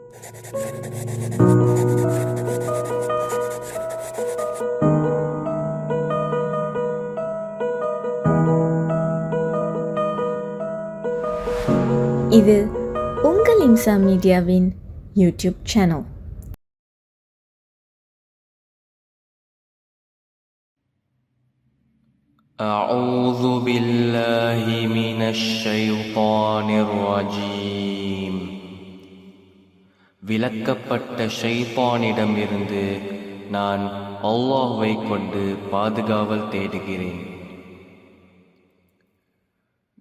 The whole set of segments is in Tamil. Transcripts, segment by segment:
இது உங்கள் இம்சா மீடியாவின் யூடியூப் சேனல். أعوذ بالله من الشيطان الرجيم. விலக்கப்பட்ட ஷைத்தானிடமிருந்து நான் அல்லாஹ்வை கொண்டு பாதுகாவல் தேடுகிறேன்.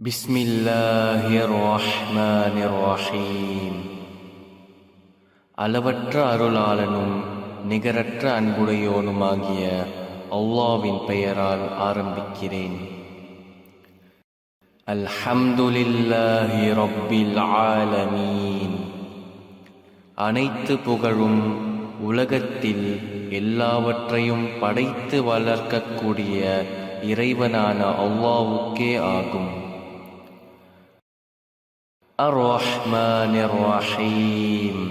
பிஸ்மில்லாஹிர் ரஹ்மானிர் ரஹீம். அளவற்ற அருளாளனும் நிகரற்ற அன்புடையோனுமாகிய அல்லாஹ்வின் பெயரால் ஆரம்பிக்கிறேன். அல்ஹம்துலில்லாஹி ரப்பில் ஆலமீன். அனைத்து புகழும் உலகத்தில் எல்லாவற்றையும் படைத்து வளர்க்கக்கூடிய இறைவனான அல்லாஹ்வுக்கே ஆகும். அர்-ரஹ்மானிர் ரஹீம்.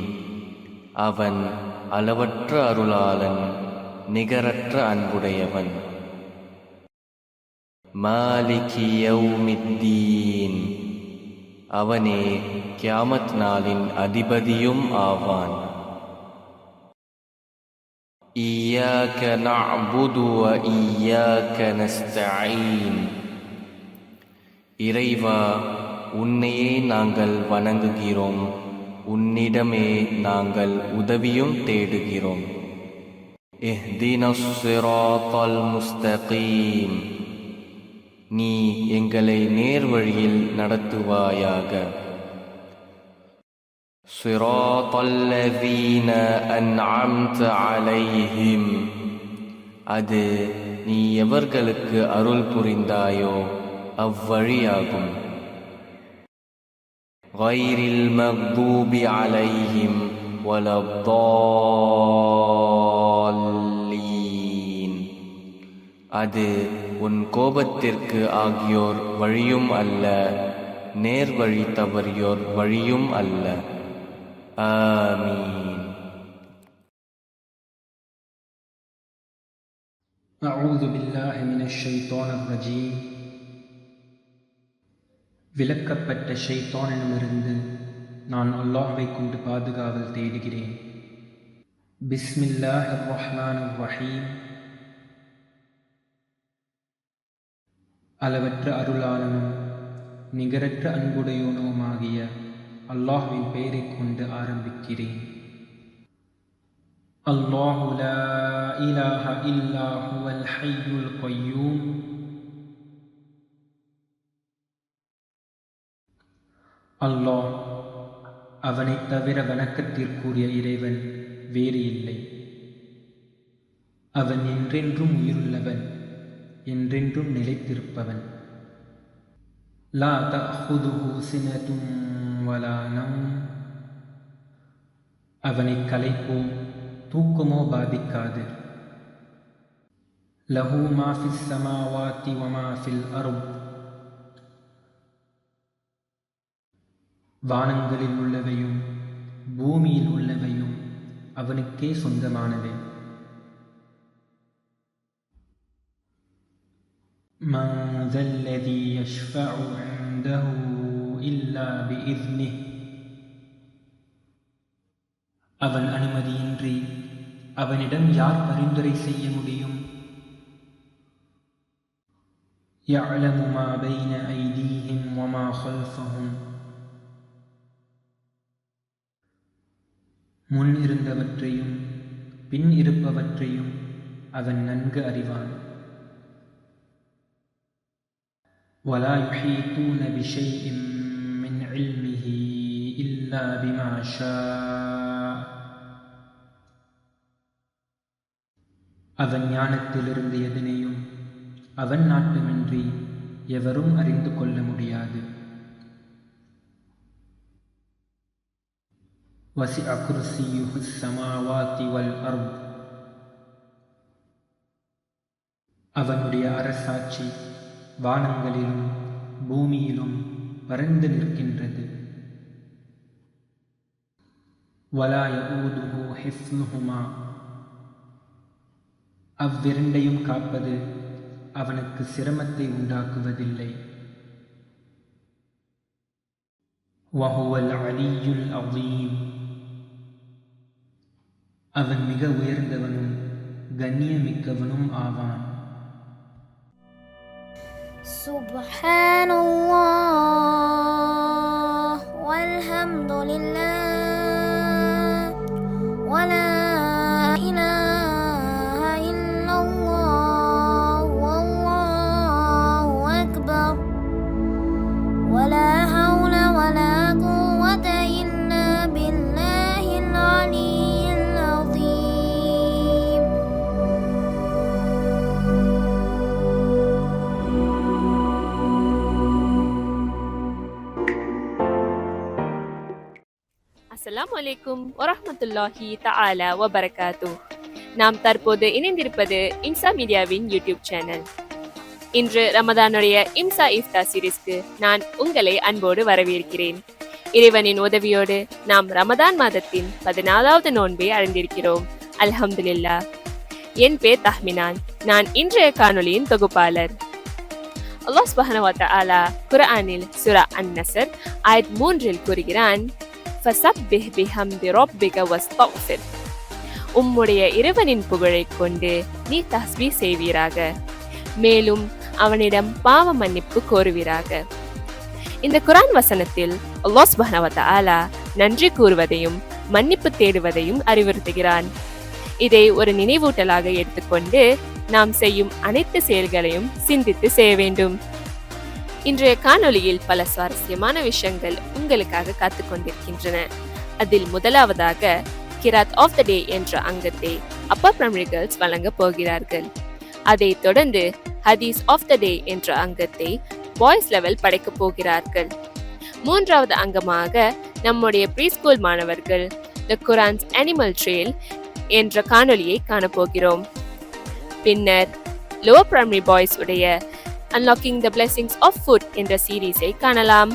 அவன் அளவற்ற அருளாளன், நிகரற்ற அன்புடையவன். மாலிகி யௌமித்தீன். அவனே கியாமத் நாளின் அதிபதியும் ஆவான். இய்யாக நஅ்புது வ இய்யாக நஸ்தஈன். இறைவா, உன்னையே நாங்கள் வணங்குகிறோம், உன்னிடமே நாங்கள் உதவியும் தேடுகிறோம். இஹ்தினஸ் ஸிராத்தல் முஸ்தகீம். நீ எங்களை நேர்வழியில் நடத்துவாயாக. ஸிராத்தல்லதீன அன்அம்த அலைஹிம். அது நீ எவர்களுக்கு அருள் புரிந்தாயோ அவ்வழியாகும். கைரில் மக்தூபி அலைஹிம் வலத்தால்லீன். அது உன் கோபத்திற்கு ஆகியோர் வழியும் அல்ல, நேர்வழி தவறியோர் வழியும் அல்ல. ஆமீன். அஊது பில்லாஹி மினஷ் ஷைத்தானிர் ரஜீம். விலக்கப்பட்ட ஷைத்தானிடமிருந்து நான் அல்லாஹ்வை கொண்டு பாதுகாவல் தேடுகிறேன். பிஸ்மில்லாஹிர் ரஹ்மானிர் ரஹீம். அளவற்ற அருளாளனும் நிகரற்ற அன்புடையோனுமாகிய அல்லாஹ்வின் பெயரைக் கொண்டு ஆரம்பிக்கிறேன். அல்லாஹு லா இலாஹ இல்லா ஹுவல் ஹய்யுல் கய்யூம். அல்லாஹ், அவனைத் தவிர வணக்கத்திற்குரிய இறைவன் வேறு இல்லை. அவன் என்றென்றும் உயிருள்ளவன், என்றென்றும் நிலைத்திருப்பவன். லா தஅஹுதுஹு சினத்தும் வலா நௌம். அவனைக் களைப்போ தூக்கமோ பாதிக்காது. லஹு மா ஃபிஸ் ஸமாவாத்தி வ மா ஃபில் அர்த். வானங்களில் உள்ளவையும் பூமியில் உள்ளவையும் அவனுக்கே சொந்தமானவை. மன் தல்லதீ யஷ்ஃபஉ இன்தஹு இல்லா பிஇذ்னிஹ். அவன் அனுமதியின்றி அவனிடம் யார் பரிந்துரை செய்ய முடியும்? யஅலமு மா பைன ஐதீஹிம் வ மா கல்ஃபஹும். முன் இருந்தவற்றையும் பின் இருப்பவற்றையும் அவன் நன்கு அறிவான். وَلَا يُحِيطُونَ بِشَيْءٍ مِّنْ عِلْمِهِ إِلَّا بِمَا شَاءَ. அவன் ஞானத்திலிருந்து எதனையும் அவன் நாட்டமின்றி எவரும் அறிந்து கொள்ள முடியாது. وَسِعَ كُرْسِيُّهُ السَّمَاوَاتِ وَالْأَرْضَ. அவனுடைய அரசாட்சி வானங்களிலும் பூமியிலும் பரந்து நிற்கின்றது. வலா யஊதுஹு ஹிஃப்லுஹுமா, அவ்விரண்டையும் காப்பது அவனுக்கு சிரமத்தை உண்டாக்குவதில்லை. வஹுவல் அலியுல் அஸீம், அவன் மிக உயர்ந்தவனும் கண்ணியமிக்கவனும் ஆவான். சுப்ஹானல்லாஹ் வல்ஹம்துலில்லாஹ் வலா இலாஹ இல்லல்லாஹ் வல்லாஹு அக்பர் வலா ஹவ்ல வலா குவத இல்லா பில்லாஹில் அலிய்யில் அஸீம். அஸ்ஸலாமு அலைக்கும் வரஹ்மத்துல்லாஹி தஆலா வபரகாத்துஹ். நாம் தற்போது இணைந்திருப்பது இம்சா மீடியாவின் யூடியூப் சேனல். இன்று ரமதானுடைய இம்சா இஃப்தா சீரிஸ்க்கு நான் உங்களை அன்போடு வரவேற்கிறேன். இறைவனின் உதவியோடு நாம் ரமதான் மாதத்தின் 14வது நோன்பை அடைந்திருக்கிறோம். அல்ஹம்துலில்லாஹ். என் பேர் தஹ்மினான். நான் இன்றைய காணொளியின் தொகுப்பாளர். அல்லாஹ் சுப்ஹானஹு வ தஆலா குர்ஆனில் சூரா அன்-நஸ்ர் ஆயத் 3 கூறுகிறான், ஃபஸப்பிஹ் பிஹம்தி ரப்பிக வஸ்தக்ஃபிர், உம்முடைய இறைவனின் புகழைக் கொண்டு நீ தஸ்பீஹ் செய்வீராக, மேலும் அவனிடம் பாவ மன்னிப்பு கோருவீராக. இந்த குர்ஆன் வசனத்தில் அல்லாஹ் சுப்ஹானஹு வ தஆலா நன்றி கூறுவதையும் மன்னிப்பு தேடுவதையும் அறிவுறுத்துகிறான். இதை ஒரு நினைவூட்டலாக எடுத்துக்கொண்டு நாம் செய்யும் அனைத்து செயல்களையும் சிந்தித்து செய்ய வேண்டும். இன்றைய காணொளியில் பல சுவாரஸ்யமான விஷயங்கள் உங்களுக்காக காத்துக் கொண்டிருக்கின்றன. அதில் முதலாவதாக கிராத் ஆஃப் த டே என்ற அங்கத்தை அப்பர் பிரைமரி கேர்ள்ஸ் வழங்க போகிறார்கள். அதைத் தொடர்ந்து ஹதீஸ் ஆஃப் த டே என்ற அங்கத்தை பாய்ஸ் லெவல் படைக்கப் போகிறார்கள். மூன்றாவது அங்கமாக நம்முடைய ப்ரீ ஸ்கூல் மாணவர்கள் த குர்ஆன்ஸ் அனிமல் ட்ரெயில் என்ற காணொளியை காணப்போகிறோம். பின்னர் லோவர் பிரைமரி பாய்ஸ் உடைய unlocking the blessings of food என்ற சீரீஸை காணலாம்.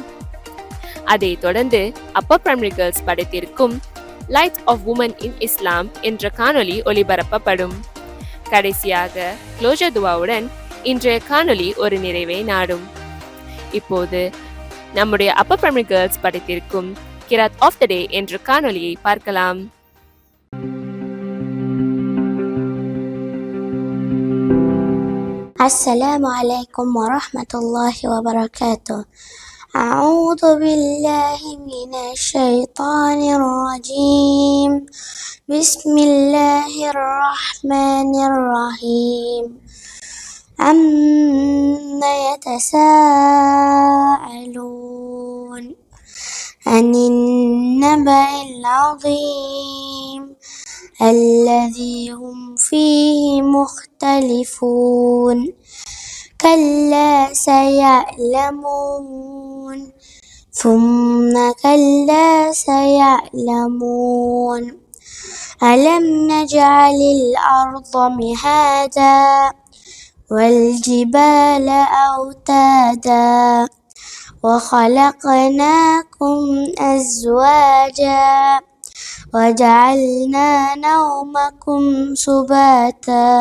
அதைத் தொடர்ந்து அப்பர் பிரைமரி கேர்ள்ஸ் படைத்திருக்கும் lights of women in Islam என்ற காணொளி ஒளிபரப்பப்படும். கடைசியாக க்ளோஷர் துவாவுடன் இன்றைய காணொளி ஒரு நிறைவை நாடும். இப்போது நம்முடைய அப்பர் பிரைமரி கேர்ள்ஸ் படைத்திருக்கும் கிராத் ஆஃப் த டே என்ற காணொளியை பார்க்கலாம். السلام عليكم ورحمة الله وبركاته. أعوذ بالله من الشيطان الرجيم. بسم الله الرحمن الرحيم. عما يتساءلون عن النبأ العظيم الذي هم فيه مختلفون. كلا سيعلمون ثم كلا سيعلمون. ألم نجعل الأرض مهادا والجبال أوتادا وخلقناكم أزواجا وجعلنا نومكم سباتا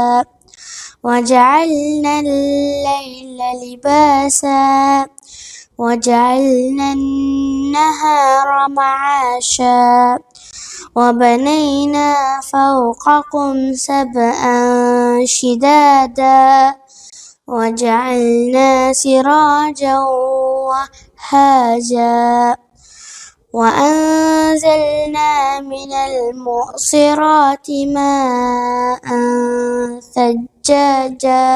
وجعلنا الليل لباسا وجعلنا النهار معاشا وبنينا فوقكم سبعا شدادا وجعلنا سراجا وهاجا وأنزلنا من المعصرات ماء ثجاجا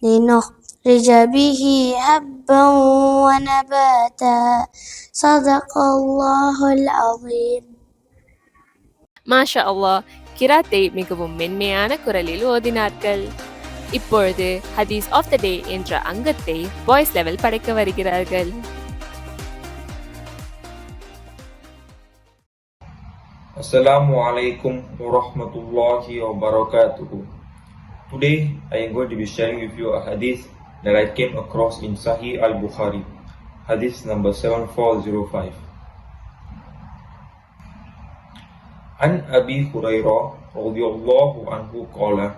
لنخرج به حبا ونباتا. صدق الله العظيم. மாஷா அல்லாஹ், கிராத்தை மிகவும் மென்மையான குரலில் ஓதினார்கள். இப்பொழுது ஹதீஸ் ஆஃப் த டே என்ற அங்கத்தை பாய்ஸ் லெவல் படைக்க வருகிறார்கள். Assalamu alaikum wa rahmatullahi wa barakatuhu. Today I am going to be sharing with you a hadith that I came across in Sahih al-Bukhari, hadith number 7405. An Abi Hurairah radiyallahu anhu qala,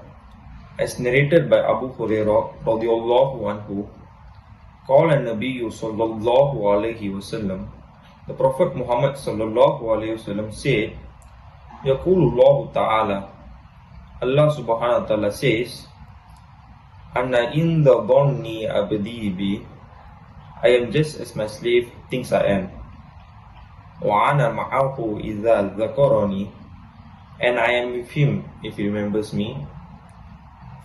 as narrated by Abu Hurairah radiyallahu anhu, qala an-Nabiyyu sallallahu alayhi wasallam, the Prophet Muhammad sallallahu alayhi wasallam said, Yaqulullahu ta'ala, Allah subhanahu wa ta'ala says, Anna inda dhanni abdi bi, I am just as my slave thinks I am. Wa ana ma'ahu idha dhakarani, and I am with him if he remembers me.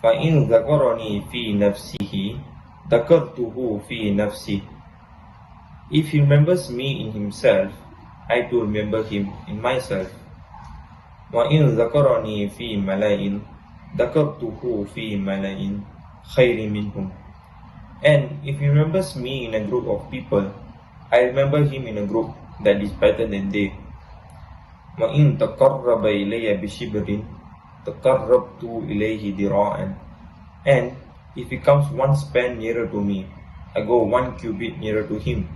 Fa in dhakarani fi nafsihi, dhakartuhu fi nafsi. If he remembers me in himself, I too remember him in myself. Wa in dhakarani fi mala'in, dhakartuhu fi mala'in khayri minhum. And if he remembers me in a group of people, I remember him in a group that is better than they. وَإِن تَقَرَّبَ إِلَيَّ بِشِبْرٍ تَقَرَّبْتُ إِلَيْهِ دِرَاعًا. And if he comes one span nearer to me, I go 1 cubit nearer to him.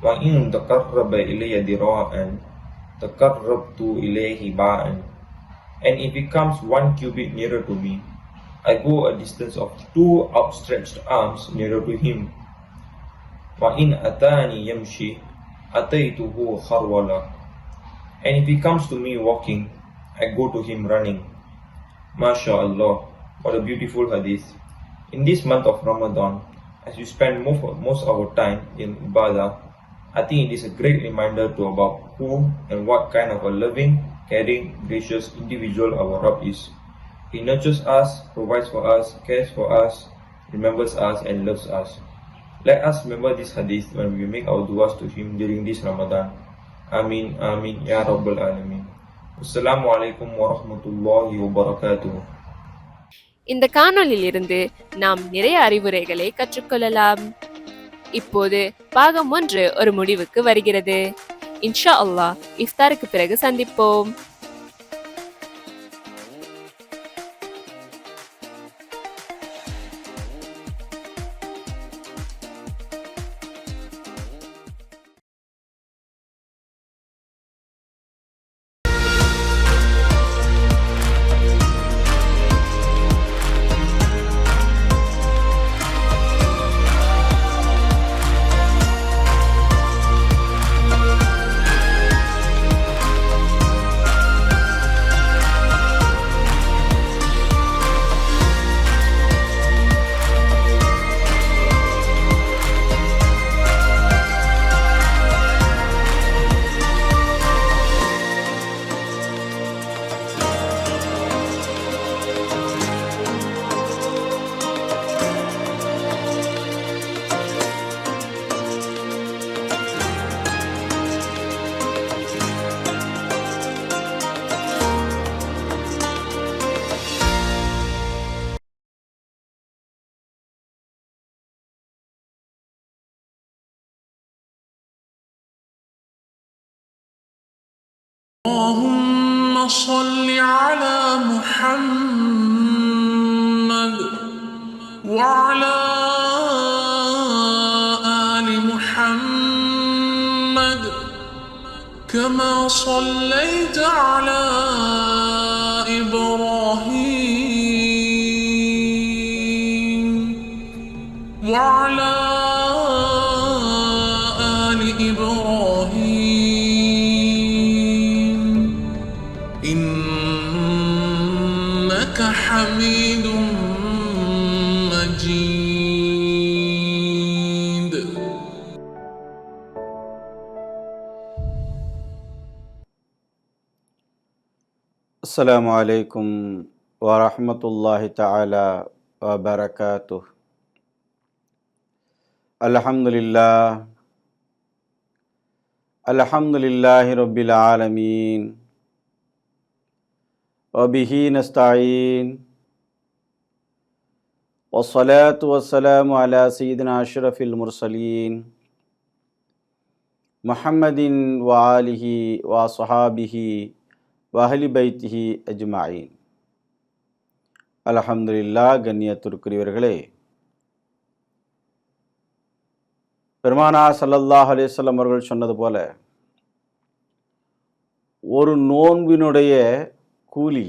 وَإِن تَقَرَّبَ إِلَيَّ دِرَاعًا تَقَرَّبْتُ إِلَيْهِ بَاعًا. And if he comes 1 cubit nearer to me, I go a distance of 2 outstretched arms nearer to him. وَإِنْ أَتَانِي يَمْشِي أَتَيْتُهُ خَرْوَلًا. And if he comes to me walking, I go to him running. MashaAllah, what a beautiful hadith. In this month of Ramadan, as we spend most of our time in Ibadah, I think it is a great reminder to about who and what kind of a loving, caring, gracious individual our Rabb is. He nurtures us, provides for us, cares for us, remembers us and loves us. Let us remember this hadith when we make our du'as to him during this Ramadan. Amin, Amin, Ya Rabbal Alameen. Assalamu alaikum wa rahmatullahi wa barakatuh. இந்த காணொளியிலிருந்து நாம் நிறைய அறிவுரைகளை கற்றுக்கொள்ளலாம். இப்போது பாகம் 1 ஒரு முடிவுக்கு வருகிறது. இன்ஷா அல்லாஹ் இஃப்தாருக்கு பிறகு சந்திப்போம். اللهم صل على محمد وعلى آل محمد كما صليت على إبراهيم وعلى آل إبراهيم إنك حميد مجيد. السلام عليكم ورحمة الله تعالى وبركاته. الحمد لله رب العالمين وبه نستعين والصلاة والسلام على سيدنا أشرف المرسلين محمد وآله وصحابه وأهل بيته أجمعين. அல்ஹம்துலில்லாஹ். கண்ணியத்திற்குரியவர்களே, பெருமானார் ஸல்லல்லாஹு அலைஹி வஸல்லம் அவர்கள் சொன்னது போல, ஒரு நோன்பினுடைய கூலி.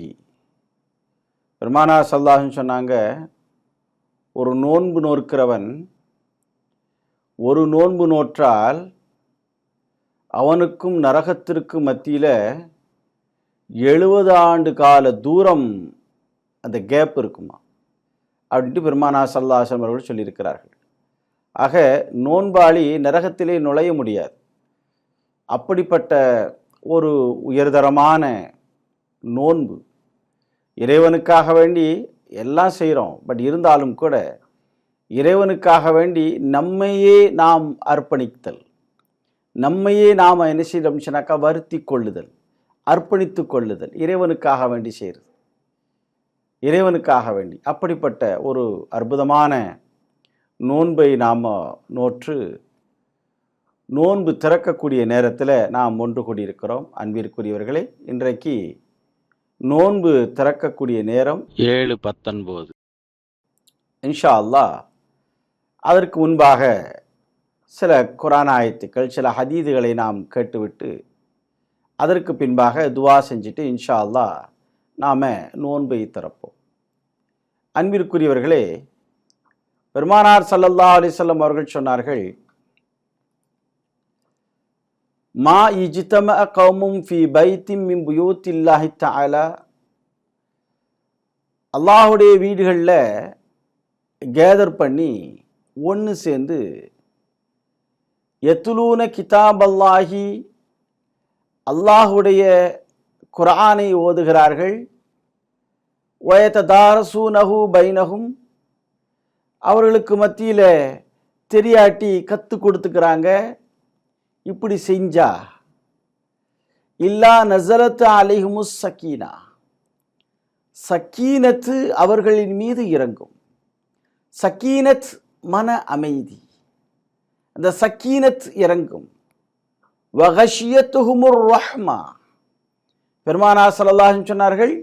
பெருமானார் ஸல்லல்லாஹு அலைஹி வஸல்லம் சொன்னாங்க, ஒரு நோன்பு நோக்கிறவன் ஒரு நோன்பு நோற்றால் அவனுக்கும் நரகத்திற்கும் மத்தியில் 70 ஆண்டு கால தூரம் அந்த கேப் இருக்குமா அப்படின்ட்டு பெருமானார் ஸல்லல்லாஹு அலைஹி வஸல்லம் அவர்கள் சொல்லியிருக்கிறார்கள். ஆக நோன்பாளி நரகத்திலே நுழைய முடியாது. அப்படிப்பட்ட ஒரு உயர்தரமான நோன்பு. இறைவனுக்காக வேண்டி எல்லாம் செய்கிறோம், பட் இருந்தாலும் கூட இறைவனுக்காக வேண்டி நம்மையே நாம் அர்ப்பணித்தல், நம்மையே நாம் என்ன செய்யணும்னாக்கா வருத்தி கொள்ளுதல், அர்ப்பணித்து கொள்ளுதல், இறைவனுக்காக வேண்டி செய்கிறது, இறைவனுக்காக வேண்டி. அப்படிப்பட்ட ஒரு அற்புதமான நோன்பை நாம் நோற்று நோன்பு திறக்கக்கூடிய நேரத்தில் நாம் ஒன்று கூடியிருக்கிறோம். அன்பிற்குரியவர்களே, இன்றைக்கு நோன்பு திறக்கக்கூடிய நேரம் 7:19. இன்ஷா அல்லாஹ். அதற்கு முன்பாக சில குர்ஆன் ஆயத்துக்கள், சில ஹதீதுகளை நாம் கேட்டுவிட்டு அதற்கு பின்பாக துவா செஞ்சுட்டு இன்ஷா அல்லாஹ் நாம் நோன்பை திறப்போம். அன்பிற்குரியவர்களே, பெருமானார் ஸல்லல்லாஹு அலைஹி வஸல்லம் அவர்கள் சொன்னார்கள், மா இஜ்தமஅ கௌமும் ஃபீ பைத்தின் மின் புயூத்தில்லாஹி தஆலா, அல்லாஹுடைய வீடுகளில் கேதர் பண்ணி ஒன்று சேர்ந்து யத்லூன கிதாப் அல்லாஹி, அல்லாஹுடைய குர்ஆனை ஓதுகிறார்கள், வயததாரசூனஹு பைனஹும், அவர்களுக்கு மத்தியில் தெரியாட்டி கற்றுக் கொடுத்துக்கிறாங்க. இப்படி செஞ்சா இல்லா நஸரத் அலைஹிமுஸ் சக்கீனா, சக்கீனத்து அவர்களின் மீது இறங்கும். சக்கீனத் மன அமைதி, அந்த சக்கீனத் இறங்கும். வகஷியத்துஹுமுர் ரஹ்மா, பெருமானார் ஸல்லல்லாஹு அலைஹி வஸல்லம் சொன்னார்கள்,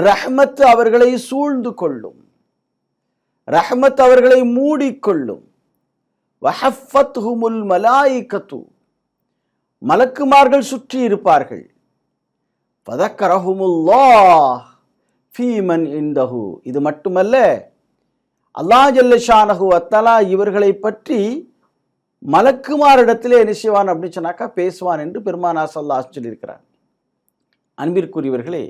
ரஹ்மத் அவர்களை சூழ்ந்து கொள்ளும், ரஹ்மத் அவர்களை மூடிக்கொள்ளும். வஹஃபத்ஹுமுல் மலாயிகத்து, மலக்குமார்கள் சுற்றி இருப்பார்கள். ஃபதக்கரஹுமுல்லாஹ் ஃபீமன் இன்தஹு, இது மட்டுமல்ல, அல்லாஹ் ஜல்ல ஷானஹு வ தஆலா இவர்களை பற்றி மலக்குமாரிடத்திலே என்ன செய்வான் அப்படின்னு சொன்னாக்கா பேசுவான் என்று பெருமானார் ஸல்லல்லாஹு அலைஹி வஸல்லம் சொல்லியிருக்கிறார். அன்பிற்குரியவர்களே,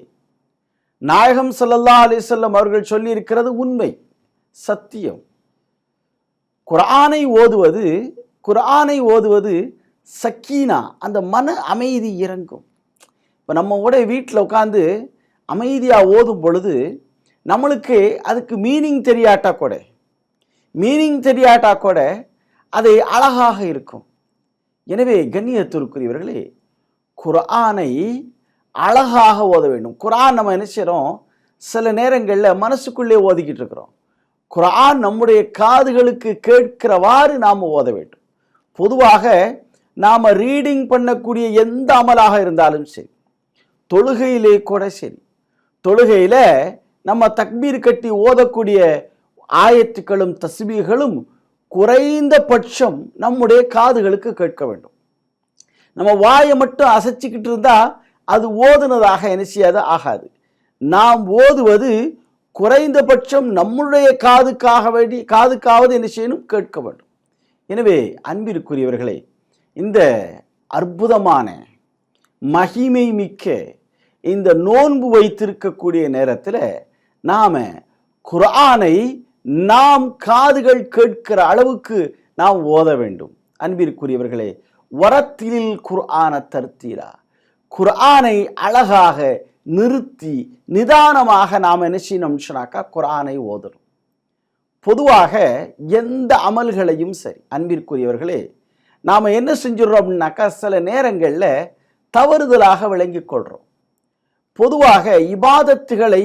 நாயகம் ஸல்லல்லாஹு அலைஹி வஸல்லம் அவர்கள் சொல்லியிருக்கிறது உண்மை, சத்தியம். குர்ஆனை ஓதுவது சக்கீனா, அந்த மன அமைதி இறங்கும். இப்போ நம்ம கூட வீட்டில் உட்காந்து அமைதியாக ஓதும் பொழுது நம்மளுக்கு அதுக்கு மீனிங் தெரியாட்டா கூட அதை அழகாக இருக்கும். எனவே கண்ணியத்திற்குரியவர்களே, குர்ஆனை அழகாக ஓத வேண்டும். குர்ஆன் நம்ம என்ன செய்கிறோம், சில நேரங்களில் மனசுக்குள்ளே ஓதிக்கிட்டு இருக்கிறோம். குர்ஆன் நம்முடைய காதுகளுக்கு கேட்கிறவாறு நாம் ஓத வேண்டும். பொதுவாக நாம் ரீடிங் பண்ணக்கூடிய எந்த அமலாக இருந்தாலும் சரி, தொழுகையிலே கூட சரி, தொழுகையில் நம்ம தக்பீர் கட்டி ஓதக்கூடிய ஆயத்துக்களும் தஸ்பீகளும் குறைந்தபட்சம் நம்முடைய காதுகளுக்கு கேட்க வேண்டும். நம்ம வாயை மட்டும் அசைச்சிக்கிட்டு இருந்தால் அது ஓதுனதாக என்ன செய்யாது, ஆகாது. நாம் ஓதுவது குறைந்தபட்சம் நம்முடைய காதுக்காவது என்ன செய்யணும், கேட்க வேண்டும். எனவே அன்பிற்குரியவர்களே, இந்த அற்புதமான மகிமை மிக்க இந்த நோன்பு வைத்திருக்கக்கூடிய நேரத்தில் நாம் குர்ஆனை நாம் காதுகள் கேட்கிற அளவுக்கு நாம் ஓத வேண்டும். அன்பிற்குரியவர்களே, வரத்திலில் குர்ஆன தர்த்தீலா, குர்ஆனை அழகாக நிறுத்தி நிதானமாக நாம் என்ன செய்யணும்னாக்கா குர்ஆனை ஓதணும். பொதுவாக எந்த அமல்களையும் சரி அன்பிற்குரியவர்களே, நாம் என்ன செஞ்சிடறோம் அப்படின்னாக்கா சில நேரங்களில் தவறுதலாக விளங்கிக் கொள்கிறோம். பொதுவாக இபாதத்துகளை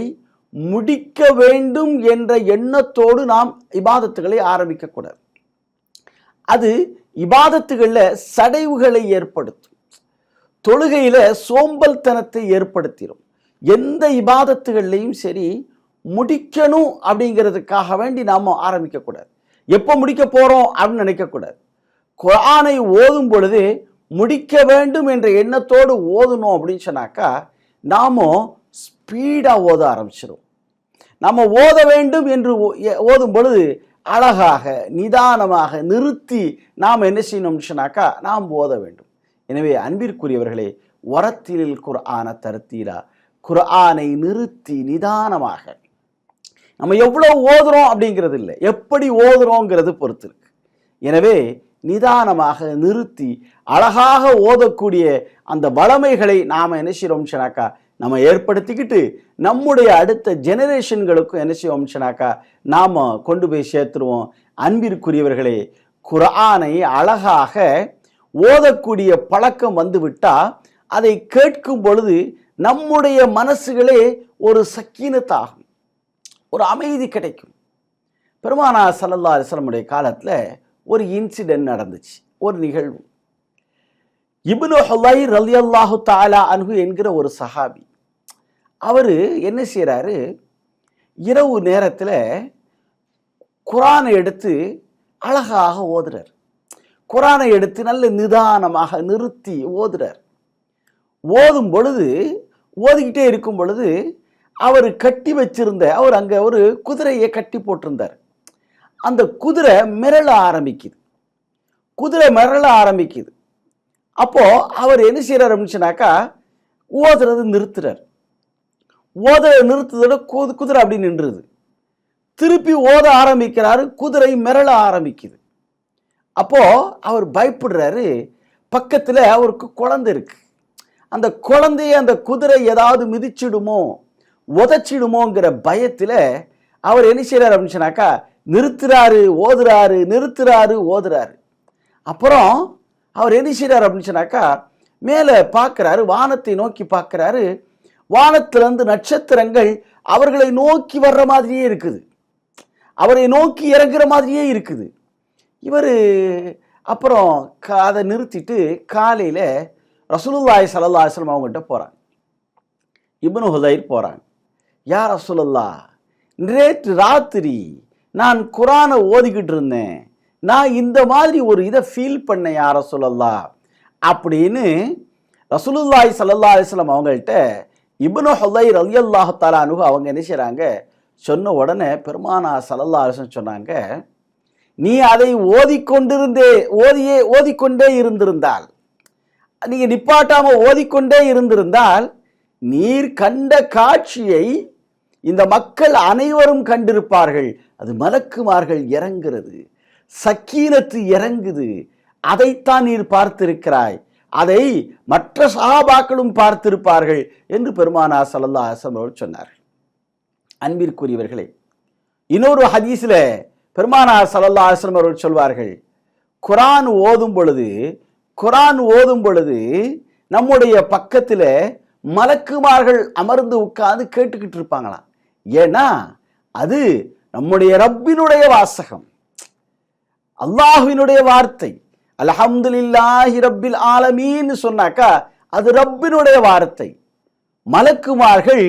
முடிக்க வேண்டும் என்ற எண்ணத்தோடு நாம் இபாதத்துகளை ஆரம்பிக்கக்கூடாது. அது இபாதத்துகளில் சடைவுகளை ஏற்படுத்தும், தொழுகையில் சோம்பல்தனத்தை ஏற்படுத்திடும். எந்த இபாதத்துகள்லையும் சரி முடிக்கணும் அப்படிங்கிறதுக்காக வேண்டி நாம் ஆரம்பிக்கக்கூடாது. எப்போ முடிக்க போகிறோம் அப்படின்னு நினைக்கக்கூடாது. குர்ஆனை ஓதும் பொழுது முடிக்க வேண்டும் என்ற எண்ணத்தோடு ஓதணும் அப்படின்னு சொன்னாக்கா நாமும் ஸ்பீடாக ஓத ஆரம்பிச்சிடும். நம்ம ஓத வேண்டும் என்று ஓதும் பொழுது அழகாக நிதானமாக நிறுத்தி நாம் என்ன செய்யணும்னு சொன்னாக்கா நாம் ஓத வேண்டும். எனவே அன்பிற்குரியவர்களே, வரத்திலில் குர்ஆன தர்த்தீலா, குர்ஆனை நிறுத்தி நிதானமாக நம்ம எவ்வளோ ஓதுறோம் அப்படிங்கிறது இல்லை, எப்படி ஓதுறோங்கிறது பொறுத்து இருக்கு. எனவே நிதானமாக நிறுத்தி அழகாக ஓதக்கூடிய அந்த வளமைகளை நாம் என்ன செய்யறோம் சொன்னாக்கா நம்ம ஏற்படுத்திக்கிட்டு நம்முடைய அடுத்த ஜெனரேஷன்களுக்கும் என்ன செய்வோம் சொன்னாக்கா நாம் கொண்டு போய் சேர்த்துருவோம். அன்பிற்குரியவர்களே, குர்ஆனை அழகாக ஓதக்கூடிய பழக்கம் வந்துவிட்டால் அதை கேட்கும் பொழுது நம்முடைய மனசுகளே ஒரு சக்கீனத்தாகும், ஒரு அமைதி கிடைக்கும். பெருமானார் ஸல்லல்லாஹு அலைஹி வஸல்லம் காலத்தில் ஒரு இன்சிடென்ட் நடந்துச்சு, ஒரு நிகழ்வு. இப்னு ஹுதைர் ரலியல்லாஹு தஆலா அன்ஹு என்கிற ஒரு சஹாபி, அவர் என்ன செய்கிறாரு, இரவு நேரத்தில் குர்ஆனை எடுத்து அழகாக ஓதுறார். குர்ஆனை எடுத்து நல்ல நிதானமாக நிறுத்தி ஓதுறார். ஓதும் பொழுது ஓதிக்கிட்டே இருக்கும் பொழுது அவர் கட்டி வச்சிருந்த அங்கே ஒரு குதிரையை கட்டி போட்டிருந்தார். அந்த குதிரை மிரள ஆரம்பிக்குது. அப்போ அவர் என்ன செய்யறாரு அப்படின்னாக்கா ஓதுறது நிறுத்துறார். நிறுத்துறத குதிரை அப்படி நின்றுது. திருப்பி ஓத ஆரம்பிக்கிறாரு, குதிரை மிரள ஆரம்பிக்குது. அப்போ அவர் பயப்படுறாரு. பக்கத்தில் அவருக்கு குழந்தை இருக்கு. அந்த குழந்தைய அந்த குதிரை ஏதாவது மிதிச்சிடுமோ உதச்சிடுமோங்கிற பயத்தில் அவர் என்ன செய்யறாரு அப்படின்னு சொன்னாக்கா நிறுத்துறாரு ஓதுறாரு. அப்புறம் அவர் என்ன செய்யறாரு அப்படின்னு சொன்னாக்கா மேலே பார்க்கிறாரு, வானத்தை நோக்கி பார்க்கிறாரு. வானத்திலிருந்து நட்சத்திரங்கள் அவர்களை நோக்கி வர்ற மாதிரியே இருக்குது, அவரை நோக்கி இறங்குற மாதிரியே இருக்குது. இவர் அப்புறம் அதை நிறுத்திட்டு காலையில் ரசூலுல்லாஹி ஸல்லல்லாஹு அலைஹி வஸல்லம் அவங்ககிட்ட போகிறாங்க. இப்னு ஹுதைர் போகிறாங்க. யா ரசூலுல்லாஹ், நேற்று ராத்திரி நான் குர்ஆனை ஓதிக்கிட்டு இருந்தேன், நான் இந்த மாதிரி ஒரு இதை ஃபீல் பண்ணேன் யா ரசூலுல்லாஹ் அப்படின்னு ரசூலுல்லாஹி ஸல்லல்லாஹு அலைஹி வஸல்லம் அவங்கள்ட்ட இப்னு ஹுதைர் ரலியல்லாஹு தஆலா அன்ஹு அவங்க என்ன செய்கிறாங்க, சொன்ன உடனே பெருமானார் ஸல்லல்லாஹு அலைஹி வஸல்லம் சொன்னாங்க, நீ அதை ஓதிக்கொண்டே இருந்திருந்தால், நீங்கள் நிப்பாட்டாமல் ஓதிக்கொண்டே இருந்திருந்தால் நீர் கண்ட காட்சியை இந்த மக்கள் அனைவரும் கண்டிருப்பார்கள். அது மலக்குமார்கள் இறங்குறது, சக்கீனத்து இறங்குது, அதைத்தான் நீர் பார்த்திருக்கிறாய், அதை மற்ற சஹாபாக்களும் பார்த்திருப்பார்கள் என்று பெருமானார் ஸல்லல்லாஹு அலைஹி வஸல்லம் சொன்னார்கள். அன்பிற்குரியவர்களே, இன்னொரு ஹதீஸில் பெருமானார் ஸல்லல்லாஹு அலைஹி வஸல்லம் அவர்கள் சொல்வார்கள், குர்ஆன் ஓதும் பொழுது நம்முடைய பக்கத்தில் மலக்குமார்கள் அமர்ந்து உட்கார்ந்து கேட்டுக்கிட்டு இருப்பாங்களாம். ஏன்னா அது நம்முடைய ரப்பினுடைய வாசகம், அல்லாஹ்வினுடைய வார்த்தை. அல்ஹம்துலில்லாஹி ரப்பில் ஆலமீன் சொன்னாக்கா அது ரப்பினுடைய வார்த்தை. மலக்குமார்கள்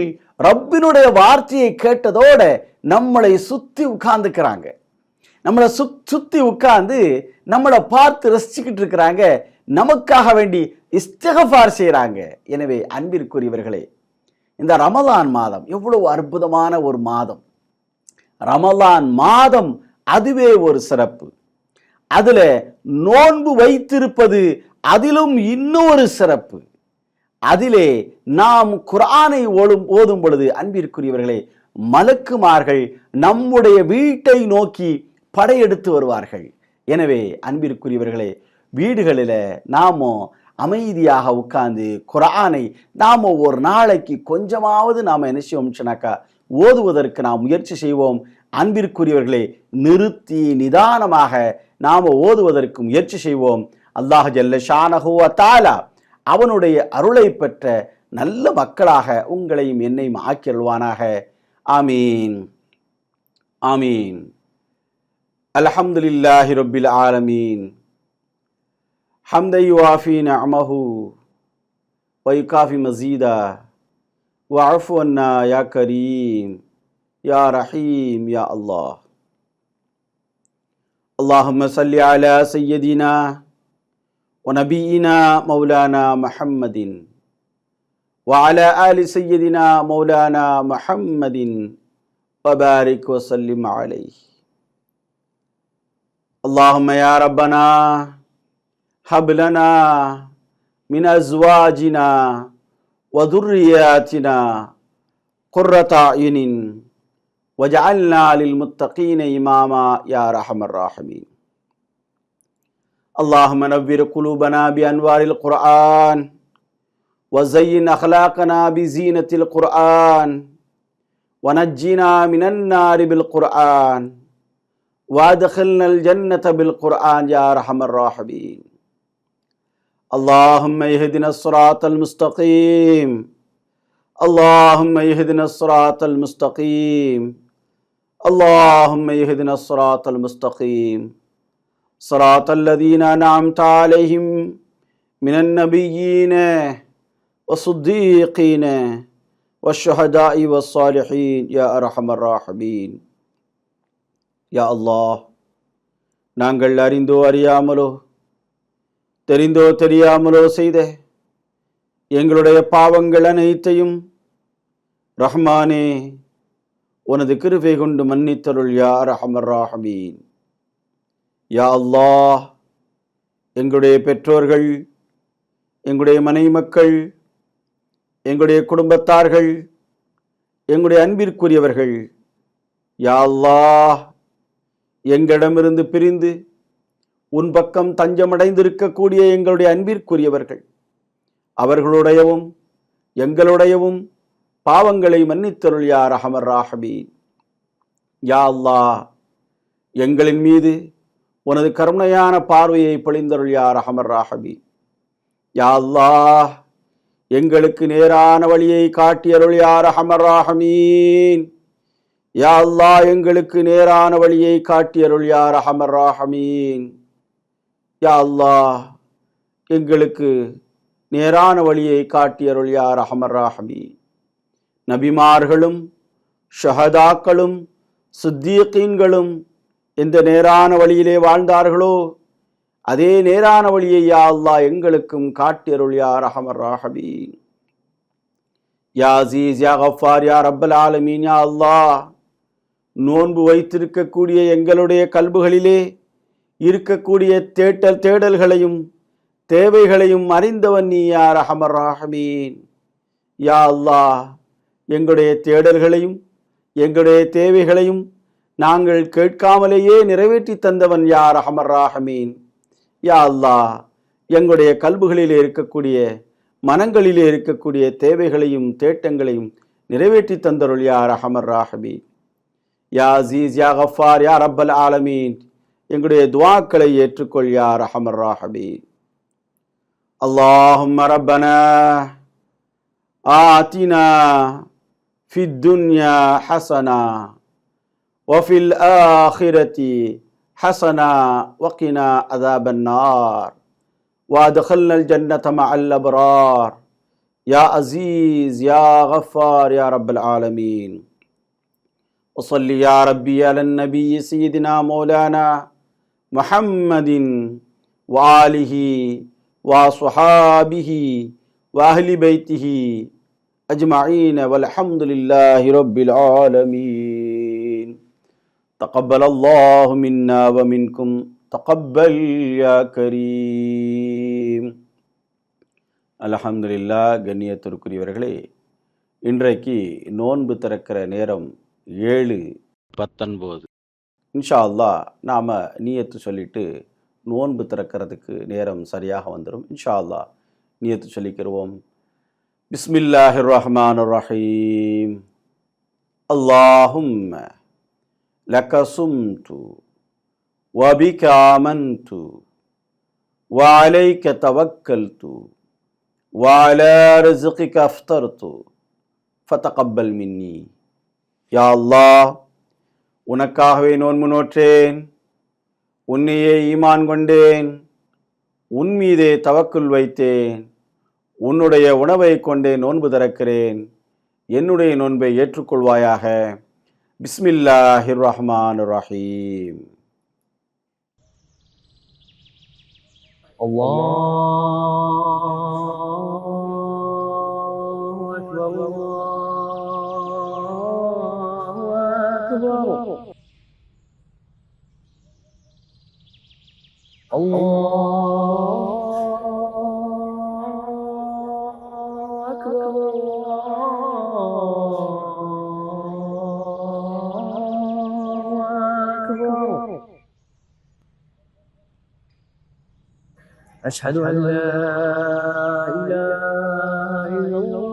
ரப்பினுடைய வார்த்தையை கேட்டதோட நம்மளை சுத்தி உட்கார்ந்துக்கிறாங்க, நம்மளை சுத்தி உட்கார்ந்து நம்மளை பார்த்து ரசிச்சுக்கிட்டு இருக்கிறாங்க, நமக்காக வேண்டி இஸ்திக்ஃபார் செய்கிறாங்க. எனவே அன்பிற்குரியவர்களே, இந்த ரமலான் மாதம் எவ்வளவு அற்புதமான ஒரு மாதம். ரமலான் மாதம் அதுவே ஒரு சிறப்பு. அதில் நோன்பு வைத்திருப்பது அதிலும் இன்னொரு சிறப்பு. அதிலே நாம் குர்ஆனை ஓதும் பொழுது அன்பிற்குரியவர்களே, மலக்குமார்கள் நம்முடைய வீட்டை நோக்கி படையெடுத்து வருவார்கள். எனவே அன்பிற்குரியவர்களே, வீடுகளில் நாம் அமைதியாக உட்கார்ந்து குர்ஆனை நாம் ஒரு நாளைக்கு கொஞ்சமாவது நாம் என்ன செய்வோம் சொன்னாக்கா ஓதுவதற்கு நாம் முயற்சி செய்வோம். அன்பிற்குரியவர்களே, நிறுத்தி நிதானமாக நாம் ஓதுவதற்கு முயற்சி செய்வோம். அல்லாஹ் ஜல்ல ஷானஹு வ தஆலா அவனுடைய அருளை பெற்ற நல்ல மக்களாக உங்களையும் என்னையும் ஆக்கியல்வானாக. ஆமீன் ஆமீன். அல்ஹம்துலில்லாஹி ரப்பில் ஆலமீன். ஹம்தை யுவாஃபி நிஅமஹு வ யுகாஃபி மஸீதா வஅஃபு அன்னா யா கரீம் யா ரஹீம் யா அல்லாஹ். اللهم صل على سيدنا ونبينا مولانا محمد وعلى آل سيدنا مولانا محمد وبارك وسلم عليه. اللهم يا ربنا هب لنا من أزواجنا وذرياتنا قرة أعين وجعلنا للمتقين إماما يا أرحم الراحمين. اللهم نور قلوبنا بأنوار القرآن وزين أخلاقنا بزينة القرآن ونجنا من النار بالقرآن وادخلنا الجنة بالقرآن يا أرحم الراحمين. اللهم اهدنا الصراط المستقيم. اللهم اهدنا الصراط المستقيم. اللهم اهدنا الصراط المستقيم صراط الذين أنعمت عليهم من النبيين والصديقين والشهداء والصالحين يا أرحم الراحمين. யா அல்லாஹ், நாங்கள் அறிந்தோ அறியாமலோ தெரிந்தோ தெரியாமலோ செய்த எங்களுடைய பாவங்கள் அனைத்தையும் ரஹ்மானே உனது கிருபை கொண்டு மன்னித்தருள் யா அர்ஹமர் ராஹிமீன். யா அல்லாஹ், எங்களுடைய பெற்றோர்கள், எங்களுடைய மனைவி மக்கள், எங்களுடைய குடும்பத்தார்கள், எங்களுடைய அன்பிற்குரியவர்கள், யா அல்லாஹ், எங்களிடமிருந்து பிரிந்து உன் பக்கம் தஞ்சமடைந்திருக்கக்கூடிய எங்களுடைய அன்பிற்குரியவர்கள், அவர்களுடையவும் எங்களுடையவும் பாவங்களை மன்னித்தருள் யா அர்ஹமர் ராஹிமீன். யா அல்லாஹ், எங்களின் மீது உனது கருணையான பார்வையை பொழிந்தருள் யா அர்ஹமர் ராஹிமீன். யா அல்லாஹ், எங்களுக்கு நேரான வழியை காட்டியருள் யா அர்ஹமர் ராஹிமீன். யா அல்லாஹ், எங்களுக்கு நேரான வழியை காட்டியருள் யா அர்ஹமர் ராஹிமீன். யா அல்லாஹ், எங்களுக்கு நேரான வழியை காட்டியருள் யா அர்ஹமர் ராஹிமீன். நபிமார்களும் ஷஹதாக்களும் சித்தீகீன்களும் எந்த நேரான வழியிலே வாழ்ந்தார்களோ அதே நேரான வழியை யா அல்லாஹ் எங்களுக்கும் காட்டியருள் யா அர்ஹமர் ராஹிமீன். யா அஸீஸ் யா கஃபார் யா ரப்பல் ஆலமீன். யா அல்லாஹ், நோன்பு வைத்திருக்கக்கூடிய எங்களுடைய கல்புகளிலே இருக்கக்கூடிய தேடல்களையும் தேவைகளையும் அறிந்தவன் நீ யா அர்ஹமர் ராஹிமீன். யா அல்லாஹ், எங்களுடைய தேடல்களையும் எங்களுடைய தேவைகளையும் நாங்கள் கேட்காமலேயே நிறைவேற்றி தந்தவன் யா அர்ஹமர் ராஹிமீன். யா அல்லாஹ், எங்களுடைய கல்புகளிலே இருக்கக்கூடிய மனங்களிலே இருக்கக்கூடிய தேவைகளையும் தேட்டங்களையும் நிறைவேற்றி தந்தருள் யா அர்ஹமர் ராஹிமீன். யா அஸீஸ் யா கஃபார் யா ரப்பல் ஆலமீன், எங்களுடைய துஆக்களை ஏற்றுக்கொள் யா அர்ஹமர் ராஹிமீன். அல்லாஹும்ம ரப்பனா ஆத்தினா ஃபித் துன்யா ஹஸனா வஃபில் ஆখিরাতি ஹஸனா வகினா அஸாபன் நார் வஅத்கில்னல் ஜன்னத மஅல் அப்ரார் யா அஸீஸ் யா கஃபார் யா ரப்பல் ஆலமீன். وصلي يا ربي على النبي سيدنا مولانا محمد وآله وصحابه وأهل بيته أجمعين والحمد لله رب العالمين. تقبل الله منا ومنكم تقبل يا كريم. அல்ஹம்துலில்லாஹ். கண்ணியத்திற்குரியவர்களே, இன்றைக்கு நோன்பு திறக்கிற நேரம் 7:19. இன்ஷா அல்லாஹ் நாம் நியத்து சொல்லிட்டு நோன்பு திறக்கிறதுக்கு நேரம் சரியாக வந்துடும். இன்ஷா அல்லாஹ் நியத்து சொல்லிக்கிறோம். பிஸ்மில்லாஹிர் ரஹ்மானிர் ரஹீம். அல்லாஹும்ம லக சும்து வபிக ஆமன்து வஅலைக தவக்கல்து வஅலா ரிஸ்கிக அஃப்தர்து ஃபதகப்பல் மின்னி. யா அல்லாஹ், உனக்காகவே நோன்பு நோற்றேன், உன்னையே ஈமான் கொண்டேன், உன் மீதே தவக்குல் வைத்தேன், உன்னுடைய உணவை கொண்டே நோன்பு திறக்கிறேன், என்னுடைய நோன்பை ஏற்றுக்கொள்வாயாக. பிஸ்மில்லாஹிர் ரஹ்மானிர் ரஹீம். الله أكبر أشهد أن لا إله إلا الله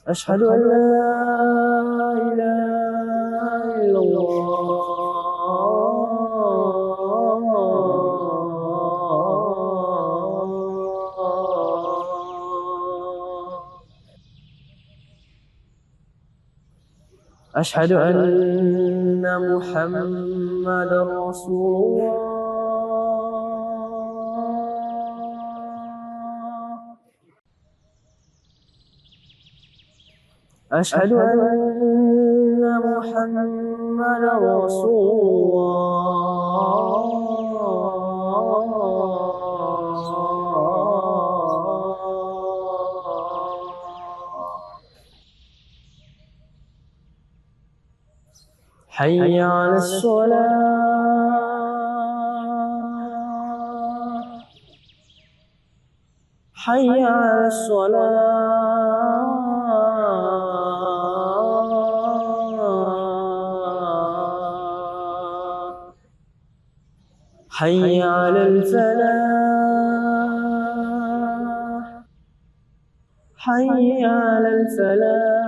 أشهد أن لا إله إلا الله أشهد أن محمدا رسول الله أشهد أن محمدا رسول الله حي على الصلاة حي على الصلاة حي على الفلاح حي على الفلاح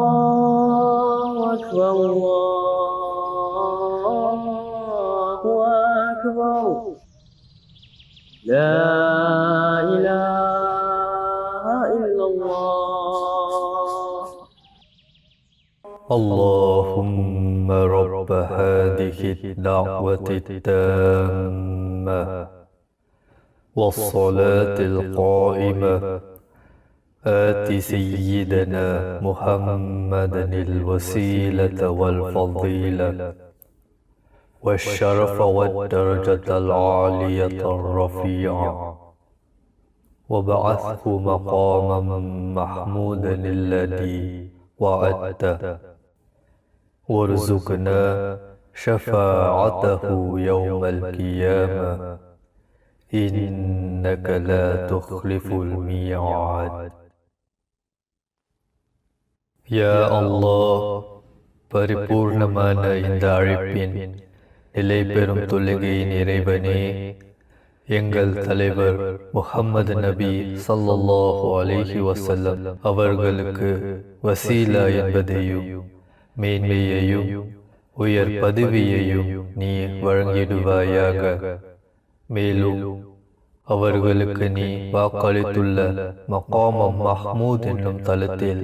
الله أكبر الله أكبر لا إله إلا الله اللهم رب هذه الدعوة التامة والصلاة القائمة آت سيدنا محمدا الوسيلة والفضيلة والشرف والدرجة العالية الرفيعة وبعثه مقاما محمودا الذي وعدته وارزقنا شفاعته يوم القيامة إنك لا تخلف الميعاد யா அல்லாஹ், பரிபூர்ணமான இந்த அழைப்பின் நிலை பெறும் தொழுகையின் இறைவனே, எங்கள் தலைவர் முஹம்மது நபி ஸல்லல்லாஹு அலைஹி வஸல்லம் அவர்களுக்கு வசீலா என்பதையும் மேன்மையையும் உயர் பதவியையும் நீ வழங்கிடுவாயாக. மேலும் அவர்களுக்கு நீ வாக்களித்துள்ள மகாமம் மஹ்மூத் என்னும் தலத்தில்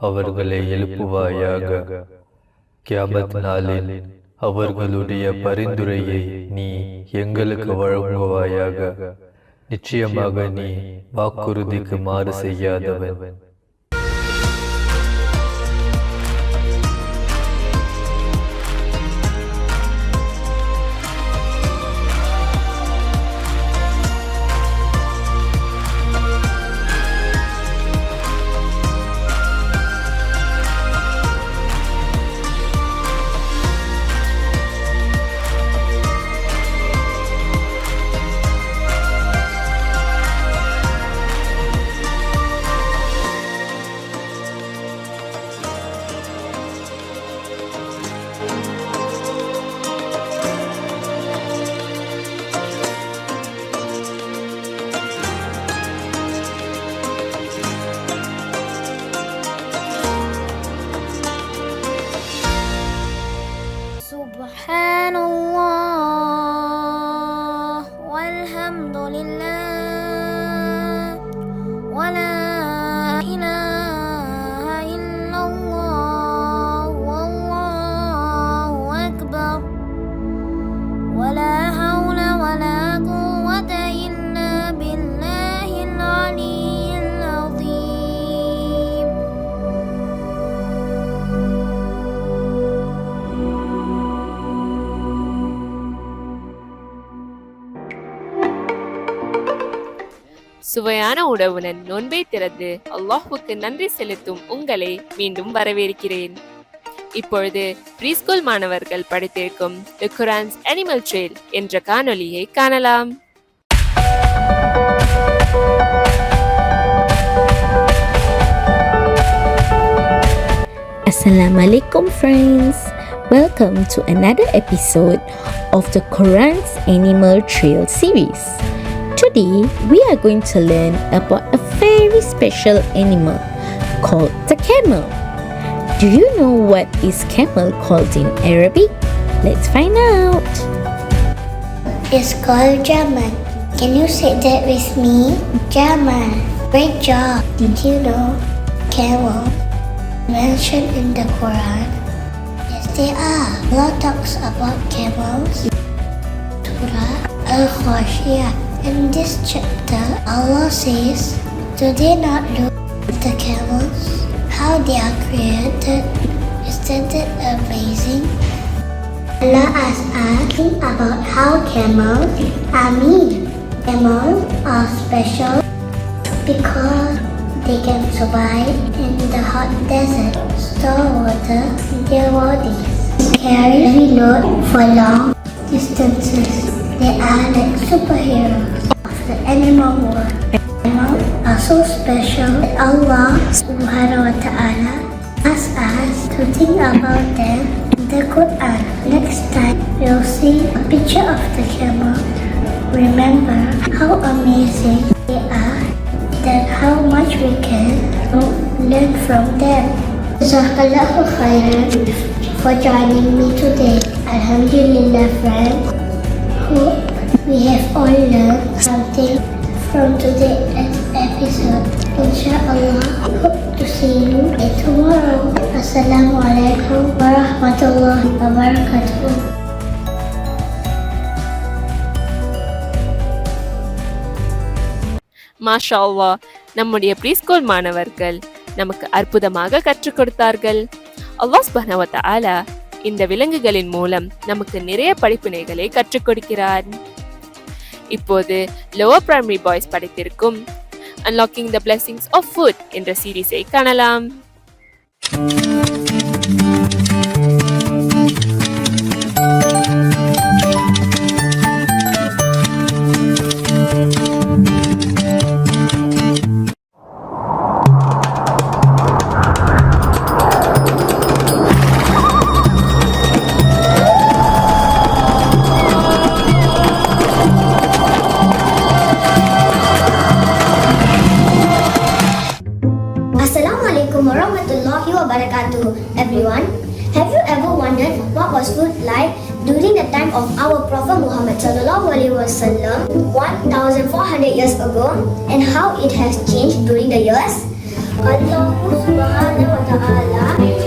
அவர்களை எழுப்புவாயாக. கியாமத் நாளில் அவர்களுடைய பரிந்துரையை நீ எங்களுக்கு வழங்குவாயாக. நிச்சயமாக நீ வாக்குறுதிக்கு மாறு செய்யாதவன். சுவையான உணவுடன் நோன்பை திறந்து அல்லாஹ்வுக்கு நன்றி செலுத்தும் உங்களை மீண்டும் வரவேற்கிறேன். இப்பொழுது ப்ரீஸ்கூல் மாணவர்கள் படித்திருக்கும் தி குர்ஆன்ஸ் அனிமல் ட்ரெயில் என்ற காணொளியை காணலாம். Assalamualaikum friends. Welcome to another episode of the Quran's Animal Trail series. Today we are going to learn about a very special animal called the camel. Do you know what is camel called in Arabic? Let's find out. It's called Jamal. Can you say that with me? Jamal. Great job. Did you know camel mentioned in the Quran? Yes, they are. Allah talks about camels. Surah Al-Khashiyah. In this chapter, Allah says, do they not look at the camels? How they are created? Isn't it amazing? Allah asks us about how camels are made. Camels are special because they can survive in the hot desert, store water in their bodies, carry heavy load for long distances. They are like superheroes of the animal world. Animals are so special that Allah subhanahu wa ta'ala asks us to think about them in the Quran. Next time you'll see a picture of the camel, remember how amazing they are, then how much we can learn from them. Jazakallahu khairan for joining me today. Alhamdulillah friends, hope we have all learned something from today's episode. Inshallah, hope to see you tomorrow. Assalamualaikum warahmatullahi wabarakatuh. மாஷா அல்லாஹ், நம்முடைய ப்ரீஸ்கூல் மாணவர்கள் நமக்கு அற்புதமாக கற்றுக் கொடுத்தார்கள். அல்லாஹ் சுப்ஹானஹு வ தஆலா இந்த விலங்குகளின் மூலம் நமக்கு நிறைய படிப்பினைகளை கற்றுக் கொடுக்கிறார். இப்போது லோவர் பிரைமரி பாய்ஸ் படித்திருக்கும் unlocking the blessings of food என்ற சீரீஸை காணலாம். Assalamualaikum warahmatullahi wabarakatuh. Everyone, have you ever wondered what was food like during the time of our Prophet Muhammad sallallahu alaihi wasallam 1400 years ago and how it has changed during the years? Allah subhanahu wa ta'ala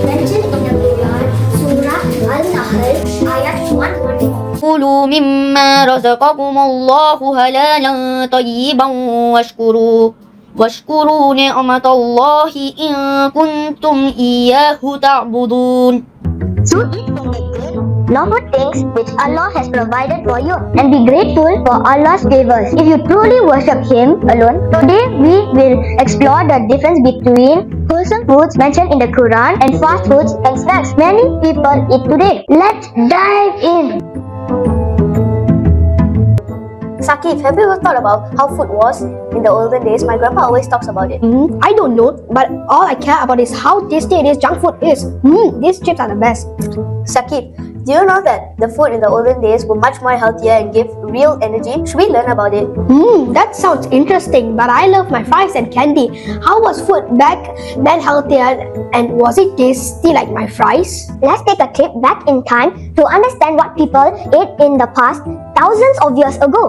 mentioned in the Quran, Surah Al-Nahl, ayat 114. كلوا مما رزقكم الله حلالا طيبا واشكروا نعمة الله إن كنتم إياه تعبدون. So eat from the good, lawful things which Allah has provided for you and be grateful for Allah's favors. If you truly worship Him alone, today we will explore the difference between wholesome foods mentioned in the Quran and fast foods and snacks many people eat today. Let's dive in. Sakif, have you ever thought about how food was in the olden days? My grandpa always talks about it. I don't know, but all I care about is how tasty this junk food is. These chips are the best. Sakif, do you know that the food in the olden days were much more healthier and gave real energy? Should we learn about it? That sounds interesting, but I love my fries and candy. How was food back then healthier and was it tasty like my fries? Let's take a trip back in time to understand what people ate in the past thousands of years ago.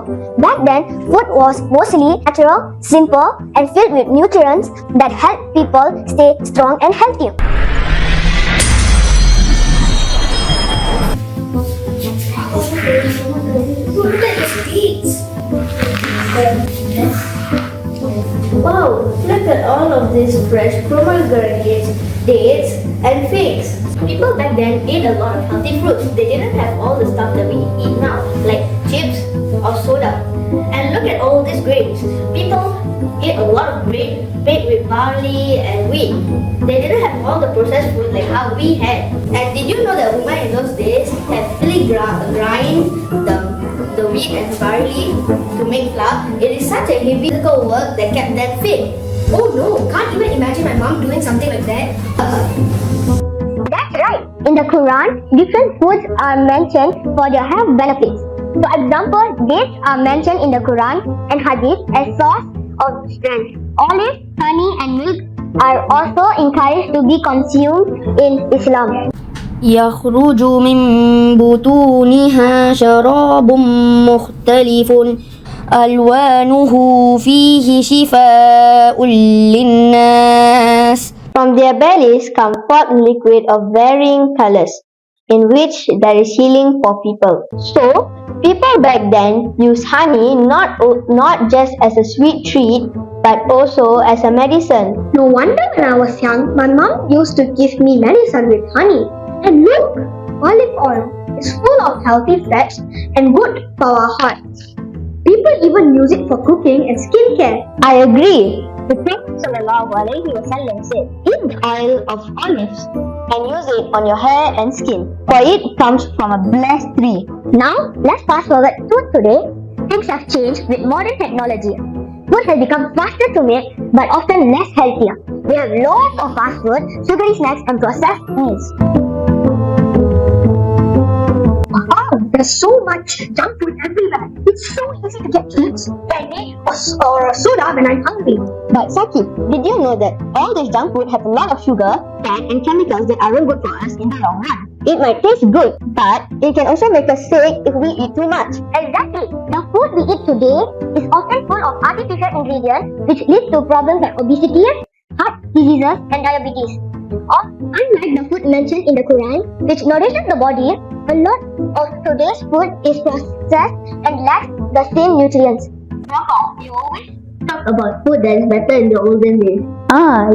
Back then, food was mostly natural, simple, and filled with nutrients that help people stay strong and healthy. Wow, look at all of these fresh pomegranates, dates, and figs. People back then ate a lot of healthy fruits. They didn't have all the stuff that we eat now, like chips or soda. And look at all these grains. People ate a lot of bread made with barley and wheat. They didn't have all the processed food like how we had. And did you know that women in those days had really grind the wheat and barley to make flour? It is such a heavy physical work that kept them fit. Oh no, can't even imagine my mom doing something like that. That's right. In the Quran, different foods are mentioned for their health benefits. For example, dates are mentioned in the Quran and Hadith as source of strength. Olives, honey and milk are also encouraged to be consumed in Islam. يخرج من بطونها شراب مختلف ألوانه فيه شفاء للناس. From their bellies come forth liquid of varying colors, in which there is healing for people. So, people back then used honey not just as a sweet treat, but also as a medicine. No wonder when I was young, my mom used to give me medicine with honey. And look, olive oil is full of healthy fats and good for our hearts. People even use it for cooking and skincare. I agree. The Prophet ﷺ said, eat the oil of olives and use it on your hair and skin, for it comes from a blessed tree. Now, let's fast forward to today. Things have changed with modern technology. Food has become faster to make, but often less healthier. We have loads of fast food, sugary snacks and processed meals. Wow, there's so much junk food everywhere. It's so easy to get chips, candy, or soda when I'm hungry. But Saki, did you know that all this junk food has a lot of sugar, fat and chemicals that aren't good for us in the long run? It might taste good, but it can also make us sick if we eat too much. Exactly. The food we eat today is often full of artificial ingredients which lead to problems like obesity, heart diseases and diabetes. Unlike the food mentioned in the Quran, which nourishes the body, a lot of today's food is processed and lacks the same nutrients. You always talk about food that is better in the olden days.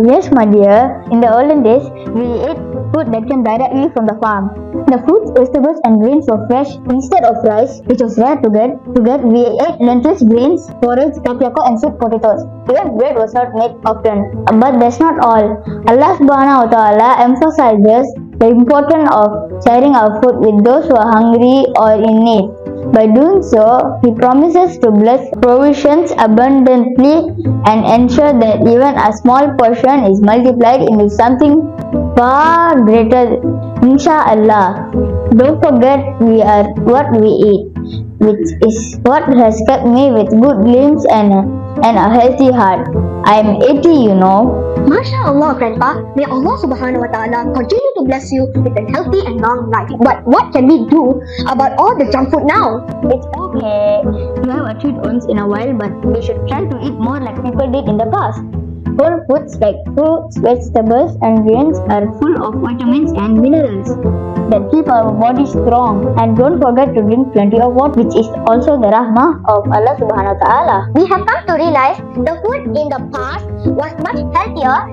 Yes, my dear. In the olden days, we ate food that came directly from the farm. The fruits, vegetables, and grains were fresh instead of rice, which was rare to get. We ate lentils, grains, porridge, tapioca, and sweet potatoes. Even bread was not made often. But that's not all. Allah Subhanahu wa Taala emphasizes the importance of sharing our food with those who are hungry or in need. By doing so, He promises to bless provisions abundantly and ensure that even a small portion is multiplied into something far greater, Insha'Allah. Don't forget, we are what we eat, which is what has kept me with good limbs and a healthy heart. I am 80, you know. MashaAllah, Grandpa. May Allah Subhanahu wa Taala continue to bless you with a healthy and long life. But what can we do about all the junk food now? It's okay to have a treat once in a while, but we should try to eat more like people did in the past. Whole foods like fruits, vegetables, and grains are full of vitamins and minerals that keep our body strong. And don't forget to drink plenty of water, which is also the rahmah of Allah Subhanahu wa Taala. We have come to realize the food in the past was much healthier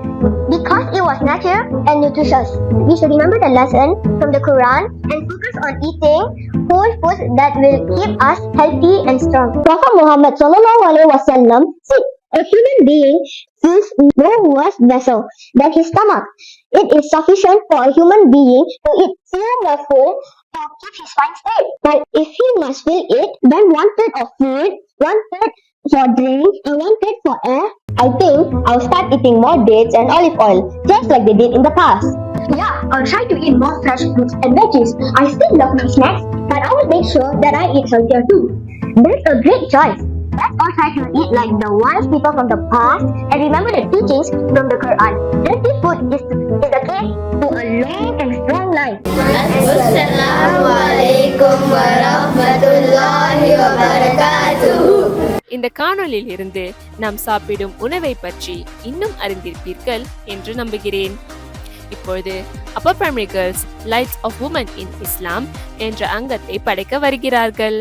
because it was natural and nutritious. We should remember the lesson from the Quran and focus on eating whole foods that will keep us healthy and strong. Prophet Muhammad ﷺ said, a human being fills no worse vessel than his stomach. It is sufficient for a human being to eat few more food to keep his mind straight. But if he must fill it, then 1/3 of food, 1/3 for drink, and 1/3 for air, I think I'll start eating more dates and olive oil, just like they did in the past. Yeah, I'll try to eat more fresh fruits and veggies. I still love my snacks, but I will make sure that I eat healthier too. That's a great choice. Let's all try to eat like the wise people from the past and remember the teachings from the Quran. Healthy food is the key to a long and strong life. Assalamualaikum warahmatullahi wabarakatuh. இந்த காணொளியில் இருந்து நாம் சாப்பிடும் உணவை பற்றி இன்னும் அறிந்திருப்பீர்கள் என்று நம்புகிறேன். இப்பொழுது upper primary girls lights of women in Islam என்ற அங்கத்தை படைக்க வருகிறார்கள்.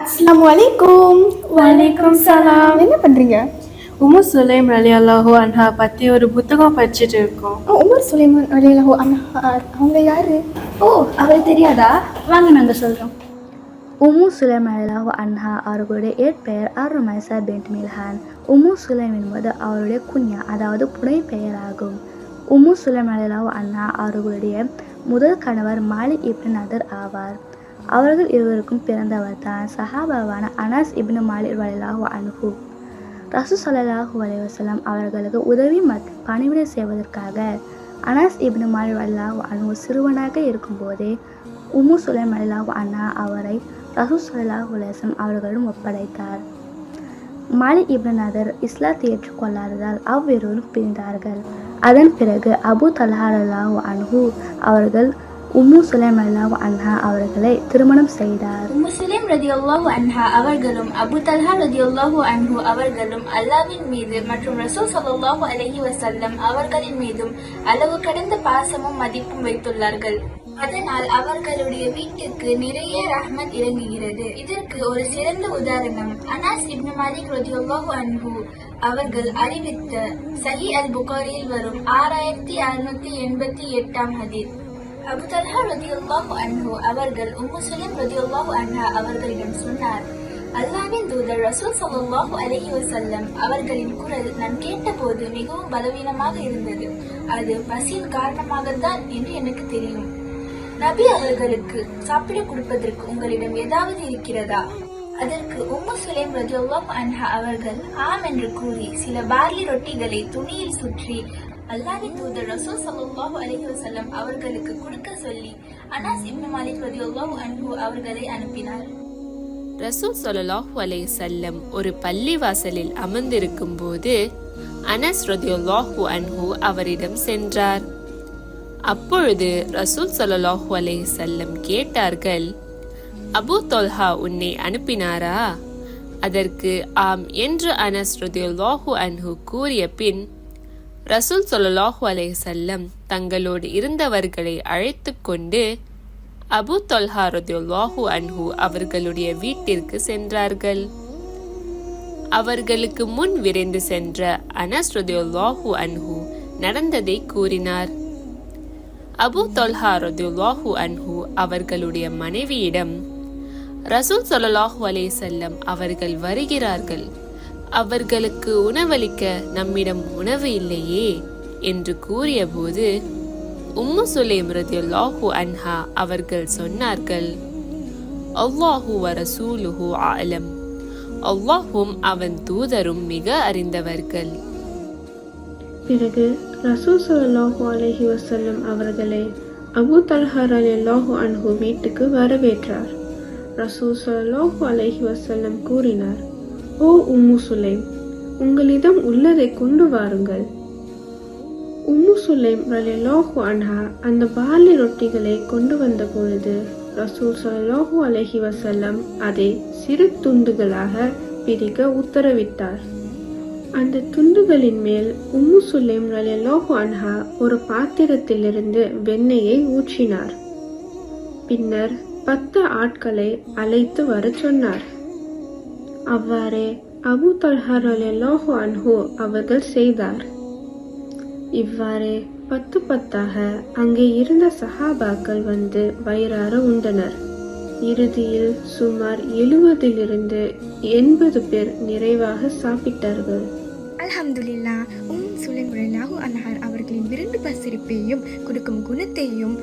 Assalamualaikum வலைக்கும் சலாம். என்ன பண்றீங்க? உம்மு சுலைம் ரலியல்லாஹு அன்ஹா பத்தி ஒரு புத்தகம் படிச்சுட்டு இருக்கோம். உமர் சுலைமான் ரலியல்லாஹு அன்ஹா அவங்க யாரு? ஓ, அவளுக்கு தெரியாதா? வாங்க நாங்க சொல்றோம். உம்மு சுலைம் ரலியல்லாஹு அன்ஹா அவர்களுடைய இயற்பெயர் அர்-ருமைஸா பின்ட் மில்ஹான். உம்மு சுலைம் என்பது அவருடைய குன்யா, அதாவது புனை பெயராகும். உம்மு சுலைம் ரலியல்லாஹு அன்ஹா அவர்களுடைய முதல் கணவர் மாலிக் இப்னு நதர் ஆவார். அவர்கள் இருவருக்கும் பிறந்தவர் தான் சஹாபாவான அனஸ் இப்னு மாலிக் ரலியல்லாஹு அன்ஹு. ரசூல் ஸல்லல்லாஹு அலைஹி வஸல்லம் அவர்களுக்கு உதவி மற்றும் பணிவிடை செய்வதற்காக அனஸ் இப்னு மாலிக் ரலியல்லாஹு அன்ஹு சிறுவனாக இருக்கும்போதே உம்மு சுலைம் ரலியல்லாஹு அன்ஹா அவரை ரசூல் ஸல்லல்லாஹு அலைஹி வஸல்லம் அவர்களிடம் ஒப்படைத்தார். மாலிக் இப்னு நதர் இஸ்லாத்தை ஏற்றுக்கொள்ளாததால் அவ்விருவரும் பிரிந்தார்கள். அதன் பிறகு அபு தல்ஹா ரலியல்லாஹு அன்ஹு அவர்கள் உம்மு சுலைம் ரலியல்லாஹு அன்ஹா அவர்களை திருமணம் செய்தார். உம்மு சுலைம் ரலியல்லாஹு அன்ஹா அவர்களும் அபு தல்ஹா ரலியல்லாஹு அன்ஹு அவர்களும் அல்லாஹ்வின் மீது மற்றும் ரசூல் ஸல்லல்லாஹு அலைஹி வஸல்லம் அவர்களின் மீதும் அளவு கடந்த பாசமும் மதிப்பும் வைத்துள்ளார்கள். அதனால் அவர்களுடைய வீட்டுக்கு நிறைய ரஹ்மத் இறங்குகிறது. இதற்கு ஒரு சிறந்த உதாரணம் அனஸ் இப்னு மாலிக் ரலியல்லாஹு அன்ஹு அவர்கள் அறிவித்த சஹீஹ் அல்-புகாரியில் வரும் 6688 ஹதீஸ். அபு தல்ஹா ரலியல்லாஹு அன்ஹு அவர்கள் உம்மு சுலைம் ரலியல்லாஹு அன்ஹா அவர்களிடம் சொன்னார், அல்லாஹ்வின் தூதர் ரசூல் ஸல்லல்லாஹு அலைஹி வஸல்லம் அவர்களின் குரல் நான் கேட்டபோது மிகவும் பலவீனமாக இருந்தது. அது பசியின் காரணமாகத்தான் என்று எனக்கு தெரியும். நபி அவர்களுக்கு சாப்பிட கொடுப்பதற்கு உங்களிடம் ஏதாவது இருக்கிறதா? அதற்கு உம்மு சுலைம் ரலியல்லாஹு அன்ஹா அவர்கள் ஆம் என்று கூறி சில பார்லி ரொட்டிகளை துணியில் சுற்றி அல்லாஹ்வின் தூதர் ரசூல் ஸல்லல்லாஹு அலைஹி வஸல்லம் அவர்களுக்கு கொடுக்க சொல்லி அனஸ் இப்னு மாலிக் ரலியல்லாஹு அன்ஹு அவர்களை அனுப்பினார். ரசூல் ஸல்லல்லாஹு அலைஹி வஸல்லம் ஒரு பள்ளிவாசலில் அமர்ந்திருக்கும் போது அனஸ் ரலியல்லாஹு அன்ஹு அவரிடம் சென்றார். அப்பொழுது ரசூல் ஸல்லல்லாஹு அலைஹி வஸல்லம் கேட்டார்கள், அபு தொல்ஹா உன்னை அனுப்பினாரா? அதற்கு ஆம் என்று அனஸ் ரலியல்லாஹு அன்ஹு கூறிய பின் ரசூல் ஸல்லல்லாஹு அலைஹி வஸல்லம் தங்களோடு இருந்தவர்களை அழைத்து கொண்டு அபு தொல்ஹா ரலியல்லாஹு அன்ஹு அவர்களுடைய வீட்டிற்கு சென்றார்கள். அவர்களுக்கு முன் விரைந்து சென்ற அனஸ் ரலியல்லாஹு அன்ஹு நடந்ததை கூறினார். அபு தொல்ஹா ரலியல்லாஹு அன்ஹு அவர்களுடைய மனைவியிடம், ரசூல் ஸல்லல்லாஹு அலைஹி வஸல்லம் அவர்கள் வருகிறார்கள், அவர்களுக்கு உணவளிக்க நம்மிடம் உணவு இல்லையே என்று கூறியபோது உம்மு சுலைம் ரலியல்லாஹு அன்ஹா அவர்கள் சொன்னார்கள், அல்லாஹு வ ரசூலுஹு அலம், அல்லாஹும் அவன் தூதரும் மிக அறிந்தவர்கள். பிறகு ரசூல் ஸல்லல்லாஹு அலைஹி வஸல்லம் அவர்களை அபு தல்ஹா ரலியல்லாஹு அன்ஹு வீட்டுக்கு வரவேற்றார். ரசூல் ஸல்லல்லாஹு அலைஹி வஸல்லம் கூறினார், ஓ உம்மு சுலைம், உங்களிடம் உள்ளதை கொண்டு வாருங்கள். உம்மு சுலைம் ரலியல்லாஹு அன்ஹா அந்த பார்லி ரொட்டிகளை கொண்டு வந்த பொழுது ரசூல் ஸல்லல்லாஹு அலைஹி வஸல்லம் அதை சிறு துண்டுகளாக பிரிக்க உத்தரவிட்டார். அந்த துண்டுகளின் மேல் உம்மு சுலைம் ரலியல்லாஹு அன்ஹா ஒரு பாத்திரத்திலிருந்து வெண்ணெயை ஊற்றினார். பின்னர் 10 ஆட்களை அழைத்து வர சொன்னார். அவ்வாறே அபு தல்ஹா ரலியல்லாஹு அன்ஹு அவர்கள் செய்தார். இவ்வாறே 10 அங்கே இருந்த சஹாபாக்கள் வந்து வயிறார உண்டனர். இறுதியில் சுமார் 70 to 80 பேர் நிறைவாக சாப்பிட்டார்கள். அல்ஹம்துலில்லாஹ். சுலைம் ரலியல்லாஹு அன்ஹா அவர்களின் விருந்து பசிரிப்பையும் கொடுக்கும் குணத்தையும்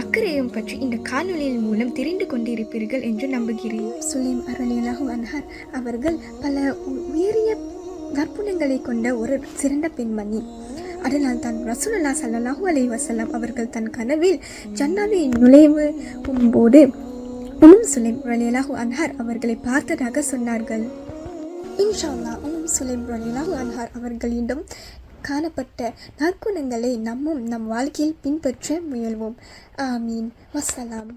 அக்கறையும் பற்றி இந்த காணொலியின் மூலம் தெரிந்து கொண்டிருப்பீர்கள் என்று நம்புகிறேன். சுலைம் ரலியல்லாஹு அன்ஹா அவர்கள் பல உயரிய நற்புணங்களை கொண்ட ஒரு சிறந்த பெண்மணி. அதனால் தான் ரசூலுல்லாஹ் ஸல்லல்லாஹு அலைஹி வஸல்லம் அவர்கள் தன் கனவில் ஜன்னாவில் நுழைவும் போது சுலைம் ரலியல்லாஹு அன்ஹா அவர்களை பார்த்ததாக சொன்னார்கள். இன்ஷா அல்லாஹ் சுலைம் ரலியல்லாஹு அன்ஹா அவர்களிடம் காணப்பட்ட நற்குணங்களை நம்மும் நம் வாழ்க்கையில் பின்பற்ற முயல்வோம். ஆமீன். வஸ்ஸலாம்.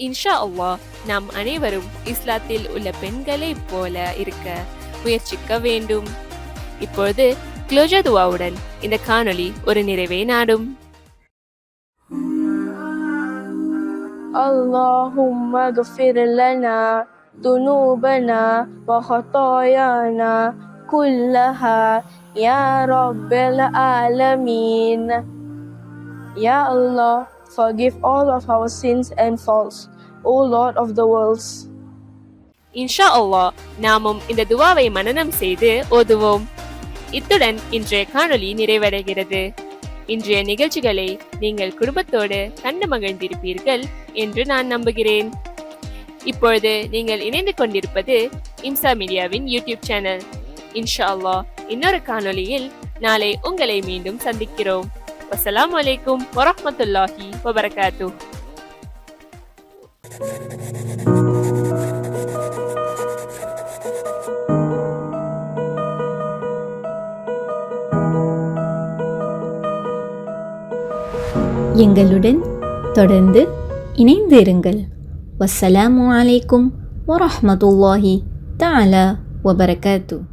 இன்ஷா அல்லாஹ் நாம் அனைவரும் இஸ்லாத்தில் உள்ள பெண்களைப் போல இருக்க முயற்சிக்க வேண்டும். இப்பொழுது க்ளோஜர் துவாவுடன் இந்த காணொளி ஒரு நிறைவை நாடும். اللهم اغفر لنا ذنوبنا وخطايانا كلها يا رب العالمين. Ya Allah, forgive all of our sins and faults, O Lord of the worlds. இன்ஷா அல்லாஹ் நாமும் இந்த துவாவை மனனம் செய்து ஓதுவோம். இத்துடன் இன்றைய காணொளி நிறைவடைகிறது. இன்றைய நிகழ்ச்சிகளை நீங்கள் குடும்பத்தோடு கண்டு மகிழ்ந்திருப்பீர்கள் என்று நான் நம்புகிறேன். இப்பொழுது நீங்கள் இணைந்து கொண்டிருப்பது இம்சா மீடியாவின் யூடியூப் சேனல். இன்ஷா அல்லாஹ் இன்னொரு காணொளியில் நாளை உங்களை மீண்டும் சந்திக்கிறோம். அஸ்ஸலாமு அலைக்கும் வரஹ்மத்துல்லாஹி வபரகாத்துஹ். எங்களுடன் தொடர்ந்து இணைந்து இருங்கள். வஸ்ஸலாமு அலைக்கும் வரஹ்மத்துல்லாஹி தஆலா வபரகாத்துஹ்.